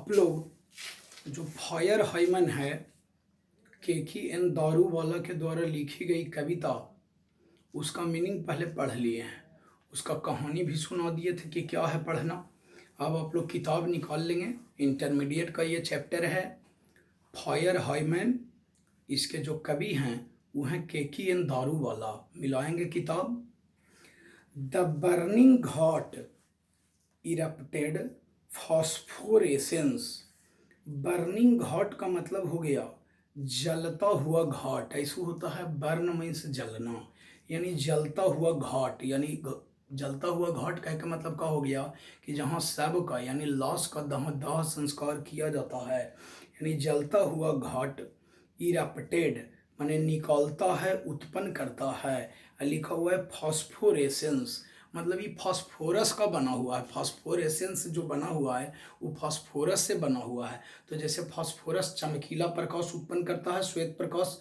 आप लोग जो फायर हाइमन है केकी एन दारूवाला के द्वारा लिखी गई कविता उसका मीनिंग पहले पढ़ लिए हैं, उसका कहानी भी सुना दिए थे कि क्या है पढ़ना। अब आप लोग किताब निकाल लेंगे। इंटरमीडिएट का ये चैप्टर है फायर हाइमन। इसके जो कवि हैं वो हैं केकी एन दारूवाला। मिलाएंगे किताब। The burning ghat erupted phosphorescence. Burning ghat का मतलब हो गया जलता हुआ घाट। ऐसा होता है, बर्न मीन्स जलना, यानी जलता हुआ घाट। यानी जलता हुआ घाट कह के मतलब का हो गया कि जहाँ शव का यानी लाश का दाह संस्कार किया जाता है, यानी जलता हुआ घाट। इरप्टेड माने निकालता है, उत्पन्न करता है। लिखा हुआ है फॉस्फोरेसेंस, मतलब ये फास्फोरस का बना हुआ है। फास्फोरेसेंस जो बना हुआ है वो फास्फोरस से बना हुआ है। तो जैसे फास्फोरस चमकीला प्रकाश उत्पन्न करता है, श्वेत प्रकाश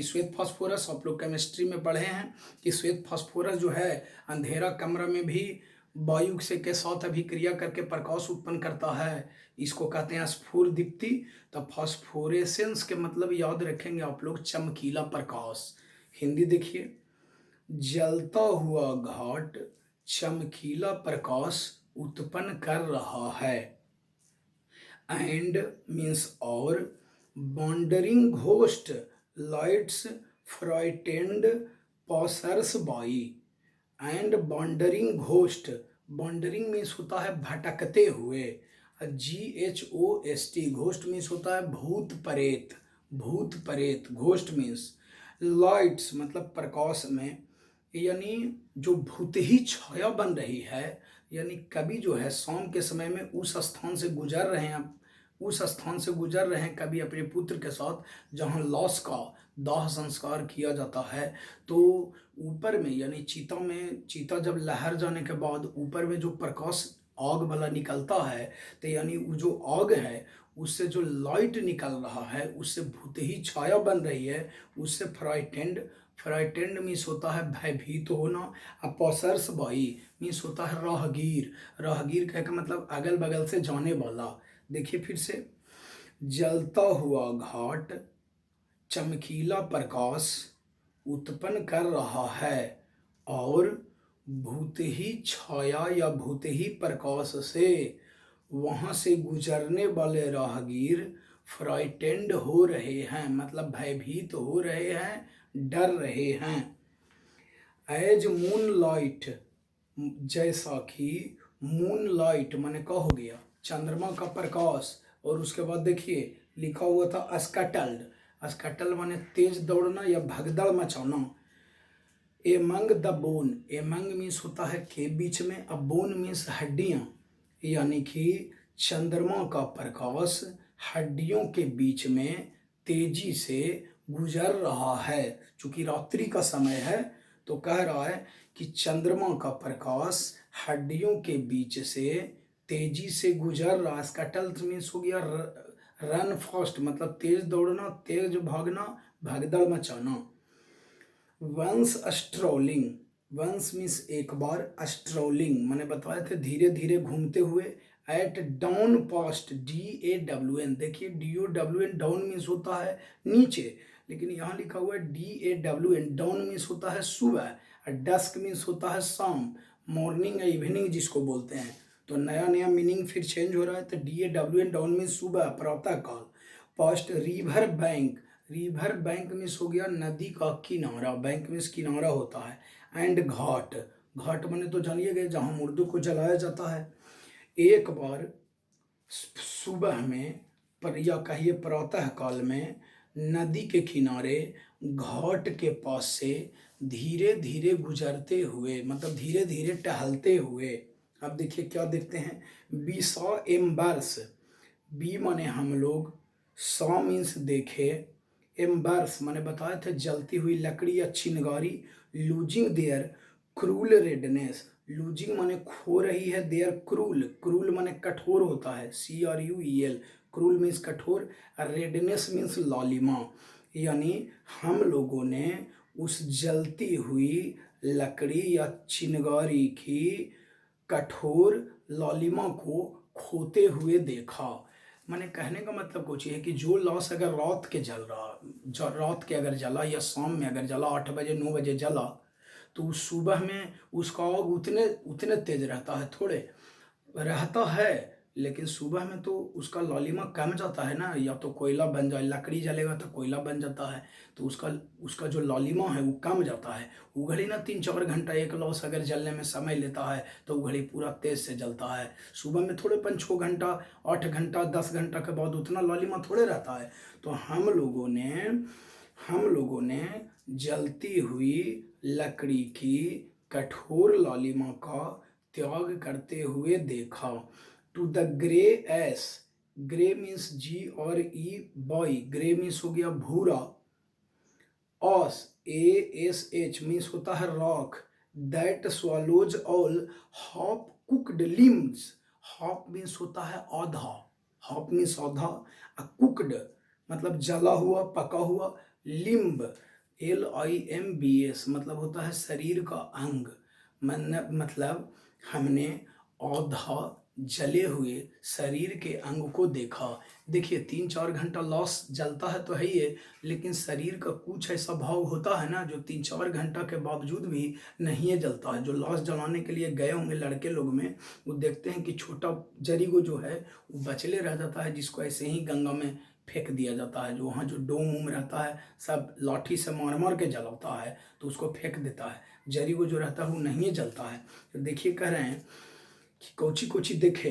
श्वेत फास्फोरस। आप लोग केमिस्ट्री में पढ़े हैं कि श्वेत फास्फोरस जो है अंधेरा कमरा में भी वायु से के साथ अभिक्रिया करके प्रकाश उत्पन्न करता है। इसको कहते हैं स्फुरदीप्ति। तो फास्फोरेसेंस के मतलब याद रखेंगे आप लोग, चमकीला प्रकाश। हिंदी देखिए, जलता हुआ घाट चमकीला प्रकाश उत्पन्न कर रहा है। एंड मीन्स और, wandering ghost lights frightened passers by. And wandering ghost, wandering means होता है भटकते हुए, GHOST। घोस्ट मीन्स होता है भूत प्रेत। भूत प्रेत घोस्ट मीन्स। लाइट्स मतलब प्रकाश में, यानी जो भूत ही छाया बन रही है। यानी कवि जो है शाम के समय में उस स्थान से गुजर रहे हैं, कवि अपने पुत्र के साथ जहाँ लाश का दाह संस्कार किया जाता है। तो ऊपर में यानी चीता जब लहर जाने के बाद ऊपर में जो प्रकाश आग वाला निकलता है, तो यानी वो जो आग है उससे जो लाइट निकल रहा है उससे भूत ही छाया बन रही है। उससे फ्राइटेंड मीन्स होता है भयभीत होना। अपॉसर्स बाई मीन्स होता है राहगीर। राहगीर कह का मतलब अगल बगल से जाने वाला। देखिए फिर से, जलता हुआ घाट चमकीला प्रकाश उत्पन्न कर रहा है और भूत ही छाया या भूत ही प्रकाश से वहाँ से गुजरने वाले राहगीर फ्राइटेंड हो रहे हैं, मतलब भयभीत हो रहे हैं, डर रहे हैं। एज मून लाइट, जैसा कि मून लाइट माने क्या हो गया, चंद्रमा का प्रकाश। और उसके बाद देखिए लिखा हुआ था स्कटल्ड। स्कटल माने तेज दौड़ना या भगदड़ मचाना। Among the bone, among means होता है के बीच में, अब बोन मीन्स हड्डियां। यानी कि चंद्रमा का प्रकाश हड्डियों के बीच में तेजी से गुजर रहा है। चूंकि रात्रि का समय है तो कह रहा है कि चंद्रमा का प्रकाश हड्डियों के बीच से तेजी से गुजर रहा है। स्कटल मीन्स हो गया रन फास्ट, मतलब तेज दौड़ना, तेज भागना, भगदड़ मचाना। वंस स्ट्रोलिंग, वंस मीन्स एक बार, स्ट्रोलिंग मैंने बताया थे धीरे धीरे घूमते हुए। एट डाउन पास्ट, DAWN, देखिए DOWN, डाउन मीन्स होता है नीचे, लेकिन यहाँ लिखा हुआ है DAWN। डाउन मीन्स होता है सुबह, डस्क मीन्स होता है शाम, मॉर्निंग या इवनिंग जिसको बोलते हैं। तो नया नया मीनिंग फिर चेंज हो रहा है। तो DAWN, डाउन मीन्स सुबह, प्रातः काल। Past river bank, river bank means हो गया नदी का किनारा, बैंक मीन्स किनारा होता है। एंड घाट, घाट माने तो जानिए गए जहाँ मुर्दों को जलाया जाता है। एक बार सुबह में या कहिए प्रातः काल में नदी के किनारे घाट के पास से धीरे धीरे गुजरते हुए, मतलब धीरे धीरे टहलते हुए। अब देखिए क्या देखते हैं, बी सॉ एम्बर्स, बी माने हम लोग, सॉ मीन्स देखे, एम्बर्स माने बताए थे जलती हुई लकड़ी या चिंगारी। Losing their cruel redness, losing माने खो रही है, देयर क्रूल, क्रूल माने कठोर होता है, CRUEL, क्रूल मीन्स कठोर, रेडनेस मीन्स लालिमा। यानी हम लोगों ने उस जलती हुई लकड़ी या चिंगारी की कठोर लालिमा को खोते हुए देखा। मैंने कहने का मतलब कुछ ये है कि जो लॉस अगर रात के जल रहा, जो रात के अगर जला या शाम में अगर जला, 8 बजे 9 बजे जला, तो उस सुबह में उसका आग उतने उतने तेज रहता है, थोड़े रहता है, लेकिन सुबह में तो उसका लालिमा कम जाता है ना, या तो कोयला बन जाए, लकड़ी जलेगा तो कोयला बन जाता है, तो उसका उसका जो लालिमा है वो कम जाता है। उघड़ी ना 3-4 घंटा एक लौस अगर जलने में समय लेता है तो उघड़ी पूरा तेज से जलता है। सुबह में थोड़े 5-6 घंटा, 8 घंटा, 10 घंटा के बाद उतना लालिमा थोड़े रहता है। तो हम लोगों ने जलती हुई लकड़ी की कठोर लालिमा का त्याग करते हुए देखा। To the grey ash, grey means GRE, grey means हो गया भूरा, ऑस ASH मीन्स होता है rock, that swallows all half cooked limbs, half means होता है आधा, हाफ मीन्स आधा, कुकड मतलब जला हुआ पका हुआ, लिम्ब LIMBS मतलब होता है शरीर का अंग, मतलब हमने आधा जले हुए शरीर के अंग को देखा। देखिए 3-4 घंटा लॉस जलता है तो है ही है, लेकिन शरीर का कुछ ऐसा भाव होता है ना जो 3-4 घंटा के बावजूद भी नहीं है जलता है। जो लॉस जलाने के लिए गए होंगे लड़के लोग में, वो देखते हैं कि छोटा जरी को जो है वो बचले रह जाता है, जिसको ऐसे ही गंगा में फेंक दिया जाता है। जो वहाँ जो डोम उम रहता है सब लाठी से मार मार के जलाता है, तो उसको फेंक देता है। जरी को जो रहता है वो नहीं जलता है। तो देखिए कह रहे हैं कि कोची कोची देखे,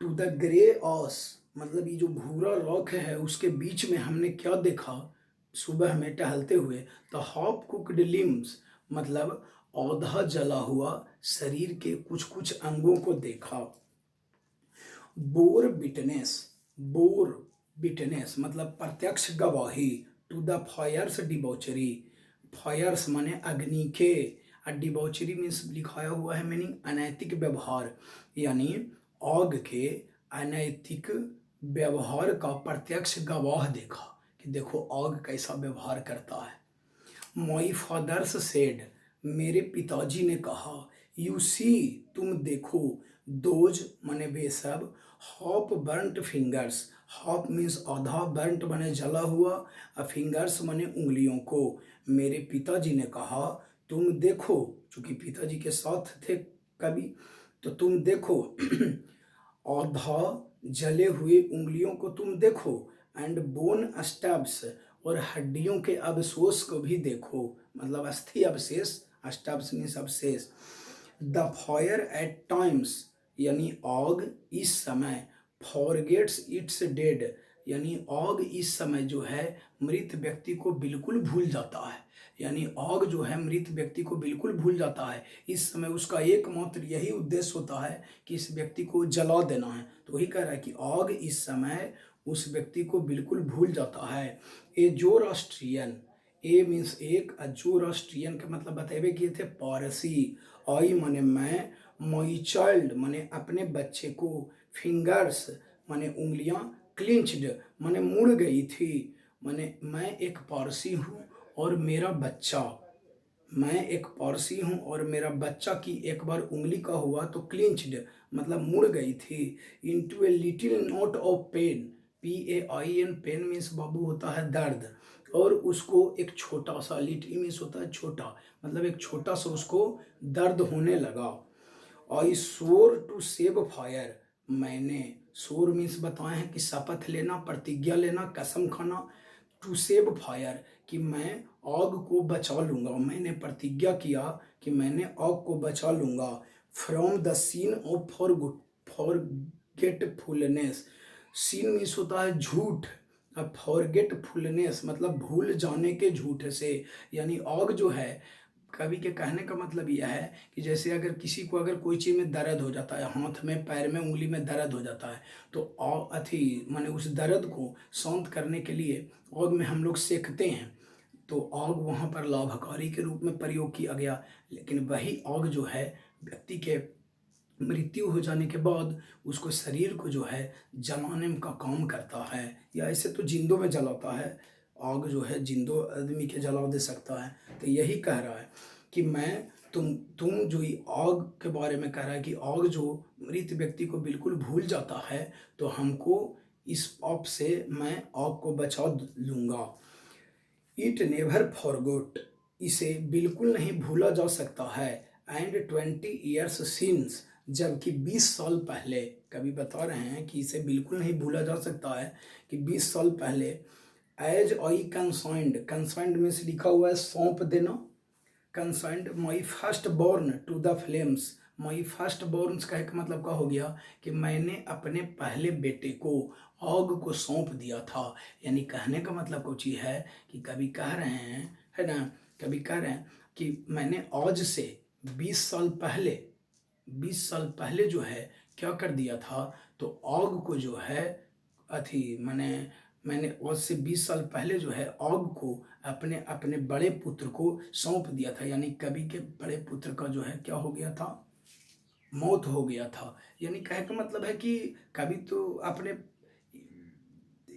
टू द ग्रे ऑस मतलब ये जो भूरा रॉक है उसके बीच में हमने क्या देखा सुबह में टहलते हुए, द हाफ कुकड लिम्स मतलब आधा जला हुआ शरीर के कुछ कुछ अंगों को देखा। बोर बिटनेस, बोर बिटनेस मतलब प्रत्यक्ष गवाही, to the fires debauchery, fires माने अग्नि के, और डिबॉचरी मीन्स लिखाया हुआ है मीनिंग अनैतिक व्यवहार, यानी आग के अनैतिक व्यवहार का प्रत्यक्ष गवाह देखा कि देखो आग कैसा व्यवहार करता है। माई फादर्स सेड मेरे पिताजी ने कहा, यू सी तुम देखो, दोज माने वे सब, half burnt fingers, half means आधा, बर्ंट माने जला हुआ, फिंगर्स माने उंगलियों को। मेरे पिताजी ने कहा तुम देखो, चूंकि पिताजी के साथ थे कभी, तो तुम देखो आधा जले हुए उंगलियों को तुम देखो, एंड बोन स्टब्स और हड्डियों के अवशेष को भी देखो, मतलब अस्थि अवशेष, स्टब्स मीन्स अवशेष। द फायर एट टाइम्स यानी आग इस समय, फॉरगेट्स इट्स डेड यानी आग इस समय जो है मृत व्यक्ति को बिल्कुल भूल जाता है, यानी आग जो है मृत व्यक्ति को बिल्कुल भूल जाता है। इस समय उसका एकमात्र यही उद्देश्य होता है कि इस व्यक्ति को जला देना है। तो वही कह रहा है कि आग इस समय उस व्यक्ति को बिल्कुल भूल जाता है। ए जोरास्ट्रियन, ए मीन्स एक, जोरास्ट्रियन का मतलब बतेबे किए थे पारसी, आई माने मैं, माई चाइल्ड माने अपने बच्चे को, फिंगर्स माने उंगलियां, क्लिंच्ड माने मुड़ गई थी, माने मैं एक पारसी हूँ और मेरा बच्चा, मैं एक पारसी हूँ और मेरा बच्चा की एक बार उंगली का हुआ तो क्लिंच्ड मतलब मुड़ गई थी, into a little note of pain, PAIN, pain means बाबू होता है दर्द, और उसको एक छोटा सा, लिटिल मीन्स होता है छोटा, मतलब एक छोटा सा उसको दर्द होने लगा। आई स्वोर टू सेव फायर, मैंने, शोर मीन्स बताए हैं कि शपथ लेना, प्रतिज्ञा लेना, कसम खाना, टू सेव फायर कि मैं आग को बचा लूंगा, मैंने प्रतिज्ञा किया कि मैंने आग को बचा लूंगा। From the sin of forgetfulness, sin means होता है झूठ, अब फॉरगेटफुलनेस मतलब भूल जाने के झूठ से, यानी आग जो है, कवि के कहने का मतलब यह है कि जैसे अगर किसी को अगर कोई चीज़ में दर्द हो जाता है, हाथ में, पैर में, उंगली में दर्द हो जाता है, तो अथी माने उस दर्द को शांत करने के लिए आग में हम लोग सेकते हैं, तो आग वहाँ पर लाभकारी के रूप में प्रयोग किया गया। लेकिन वही आग जो है व्यक्ति के मृत्यु हो जाने के बाद उसको शरीर को जो है जलाने का काम करता है, या ऐसे तो जिंदों में जलाता है, आग जो है जिंदों आदमी के जला दे सकता है। तो यही कह रहा है कि मैं तुम जो ये आग के बारे में कह रहा है कि आग जो मृत व्यक्ति को बिल्कुल भूल जाता है, तो हमको इस पाप से मैं आग को बचा लूँगा। इट नेवर फॉरगॉट, इसे बिल्कुल नहीं भूला जा सकता है। एंड 20 ईयर्स सिंस, जबकि 20 साल पहले, कवि बता रहे हैं कि इसे बिल्कुल नहीं भूला जा सकता है कि 20 साल पहले, एज आई कंसाइंड, कंसाइंड में से लिखा हुआ है सौंप देना, consigned my first born to the flames, my first born का एक मतलब क्या हो गया कि मैंने अपने पहले बेटे को आग को सौंप दिया था। यानी कहने का मतलब कुछ ही है कि कभी कह रहे हैं, है ना, कभी कह रहे हैं कि मैंने आज से 20 साल पहले, 20 साल पहले जो है क्या कर दिया था, तो आग को जो है अथी मैंने आज से 20 साल पहले जो है आग को अपने अपने बड़े पुत्र को सौंप दिया था। यानी कवि के बड़े पुत्र का जो है क्या हो गया था, मौत हो गया था। यानी कहे का मतलब है कि कवि तो अपने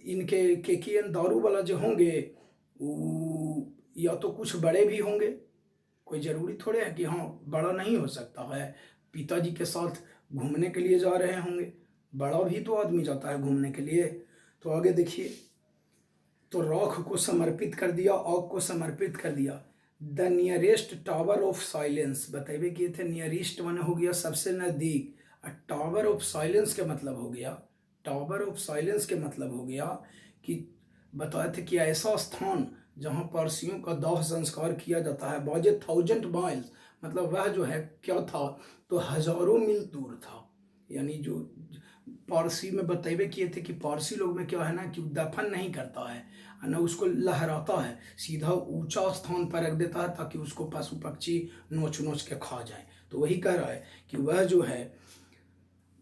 इनके केकियन दारू वाला जो होंगे वो या तो कुछ बड़े भी होंगे, कोई ज़रूरी थोड़े है कि हाँ बड़ा नहीं हो सकता है, पिताजी के साथ घूमने के लिए जा रहे होंगे, बड़ा भी तो आदमी जाता है घूमने के लिए। तो आगे देखिए, तो राख को समर्पित कर दिया, आग को समर्पित कर दिया। The nearest tower of silence, बताइए कि थे नियरेस्ट माने हो गया सबसे नज़दीक, और टावर ऑफ साइलेंस का मतलब हो गया, टावर ऑफ साइलेंस के मतलब हो गया कि बताए थे कि ऐसा स्थान जहाँ पारसियों का दाह संस्कार किया जाता है, बाय 1000 माइल्स, मतलब वह जो है क्या था, तो हजारों मील दूर था। यानी जो पारसी में बतेबे किए थे कि पारसी लोग में क्या है ना कि दफन नहीं करता है ना, उसको लहराता है, सीधा ऊंचा स्थान पर रख देता है ताकि उसको पशु पक्षी नोच नोच के खा जाए। तो वही कह रहा है कि वह जो है,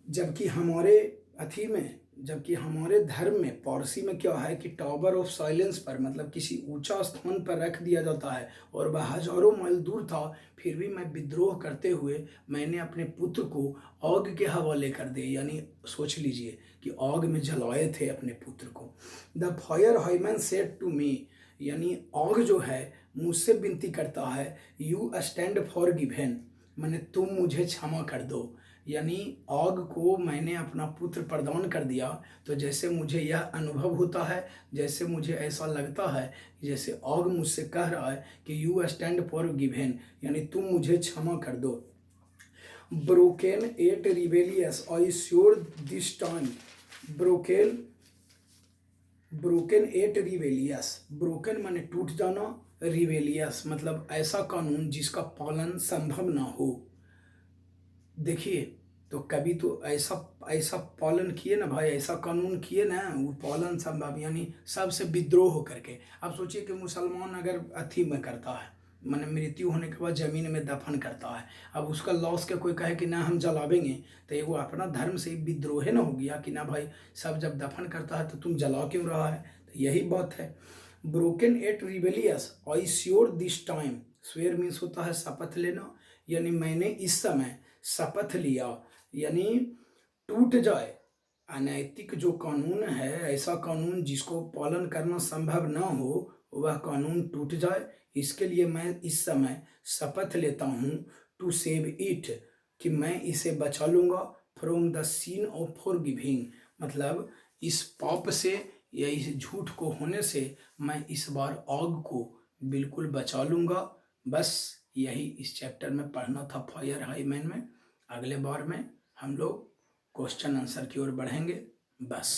जबकि हमारे अथी में, जबकि हमारे धर्म में पारसी में क्या है कि टावर ऑफ साइलेंस पर मतलब किसी ऊंचा स्थान पर रख दिया जाता है, और वह हजारों माइल दूर था, फिर भी मैं विद्रोह करते हुए मैंने अपने पुत्र को आग के हवाले कर दिए। यानी सोच लीजिए कि आग में जलाए थे अपने पुत्र को। The fire high man said to me, यानी आग जो है मुझसे विनती करता है, यू स्टैंड फॉर गिवेन, मैंने तुम मुझे क्षमा कर दो। यानी आग को मैंने अपना पुत्र प्रदान कर दिया, तो जैसे मुझे यह अनुभव होता है, जैसे मुझे ऐसा लगता है जैसे आग मुझसे कह रहा है कि यू स्टैंड फॉर गिवेन, यानी तुम मुझे क्षमा कर दो। Broken at rebellious I swear this time, broken, broken at rebellious, broken means टूट जाना, रिबेलियस मतलब ऐसा कानून जिसका पालन संभव ना हो। देखिए, तो कभी तो ऐसा ऐसा पालन किए ना भाई, ऐसा कानून किए ना, वो पालन संभव, यानी सबसे विद्रोह करके। अब सोचिए कि मुसलमान अगर अथी में करता है, मैंने मृत्यु होने के बाद जमीन में दफन करता है, अब उसका लॉस के कोई कहे कि ना हम जलावेंगे, तो ये वो अपना धर्म से विद्रोह ना हो गया कि ना भाई सब जब दफन करता है तो तुम जला क्यों रहा है। तो यही बात है। Broken at rebellious I swear this time, swear means होता है शपथ लेना, यानी मैंने इस समय शपथ लिया, यानी टूट जाए अनैतिक जो कानून है, ऐसा कानून जिसको पालन करना संभव ना हो, वह कानून टूट जाए, इसके लिए मैं इस समय शपथ लेता हूँ, टू सेव इट, कि मैं इसे बचा लूँगा, from the sin of forgiving, मतलब इस पाप से या इस झूठ को होने से मैं इस बार आग को बिल्कुल बचा लूँगा। बस यही इस चैप्टर में पढ़ना था फायर हाईमैन में। अगले बार में हम लोग क्वेश्चन आंसर की ओर बढ़ेंगे। बस।